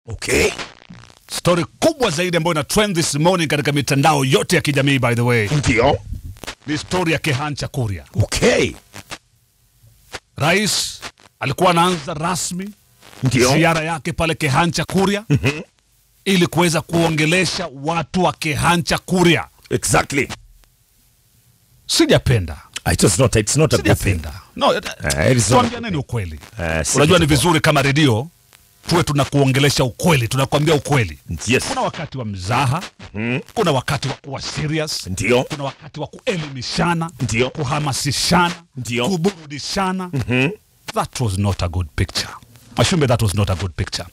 Okay. Story kubwa zaidi ambayo ina trend this morning katika mitandao yote ya kijamii, by the way, Ndio. ni story ya Kehancha Kuria. Okay. Rais alikuwa anaanza rasmi Ndio. ziara yake pale Kehancha Kuria ili kuweza kuongelesha watu wa Kehancha Kuria. Exactly. Sijapenda. It's not a good thing. Sijapenda. No, tuambia nini ukweli? si Unajua ni kitu vizuri kama redio tuwe tunakuongelesha ukweli, tunakwambia ukweli. Yes. Kuna wakati wa mzaha, kuna wakati wa kuwa serious, Ndio. kuna wakati wa kuelimishana, Ndio. kuhamasishana, Ndio. kuburudishana. That was not a good picture. Mashumbe, that was not a good picture.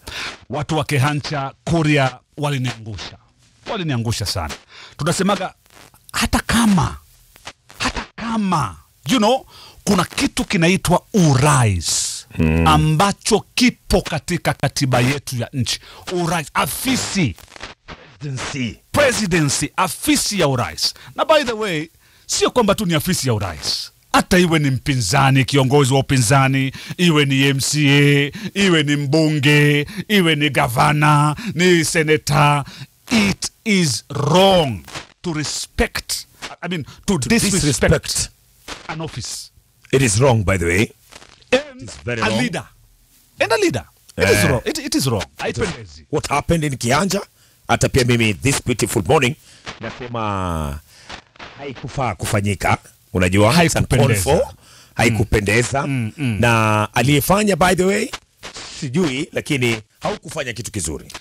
Watu wa Kehancha Kuria waliniangusha sana. Tunasemaga hata kama you know, kuna kitu kinaitwa urais ambacho kipo katika katiba yetu ya nchi. Urais, afisi presidency, afisi ya urais. Na by the way, sio kwamba tu ni afisi ya urais, hata iwe ni mpinzani, kiongozi wa upinzani, iwe ni MCA, iwe ni mbunge, iwe ni gavana, ni senator, it is wrong to respect, to disrespect an office. It is wrong, by the way. And very a wrong. leader. And a leader. It is wrong. It is wrong. Haipendezi. What happened in Kianja? Hata pia mimi this beautiful morning nasema haikufaa kufanyika. Unajua, Haikupendeza. Haikupendeza. Na aliyefanya, by the way, sijui, lakini haukufanya kitu kizuri.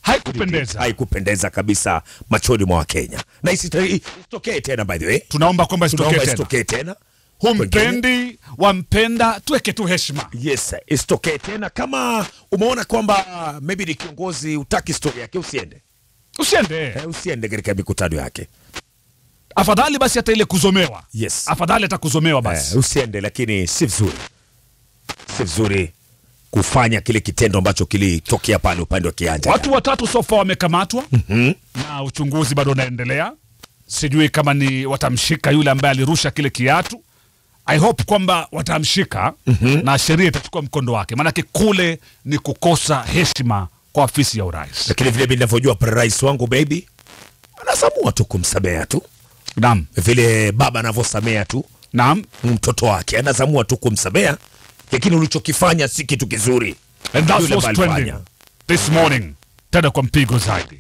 Haikupendeza. Haikupendeza kabisa machoni mwa Wakenya. Na isitokee tena, by the way. Tunaomba kwamba Isitokee tena. Humpendi, wampenda, tuweke tu heshima. Yes, isitokee tena. Kama umeona kwamba maybe ni kiongozi utaki story yake, usiende. Usiende katika mikutano yake. Afadhali basi hata ile kuzomewa. Yes. Afadhali hata kuzomewa basi. Usiende, lakini si vizuri. Si vizuri kufanya kile kitendo ambacho kilitokea pale upande wa Kianja. Watu watatu so far wamekamatwa. Na uchunguzi bado unaendelea. Sijui kama ni watamshika yule ambaye alirusha kile kiatu. I hope kwamba watamshika na sheria itachukua mkondo wake. Maanake kule ni kukosa heshima kwa afisi ya urais. Lakini vile ninavyojua rais wangu baby anasamua tu kumsamea tu. Naam. Vile baba anavyosamea tu. Naam. Mtoto wake anasamua tu kumsamea, lakini ulichokifanya si kitu kizuri. And that's what's trending this morning. Tena kwa mpigo zaidi.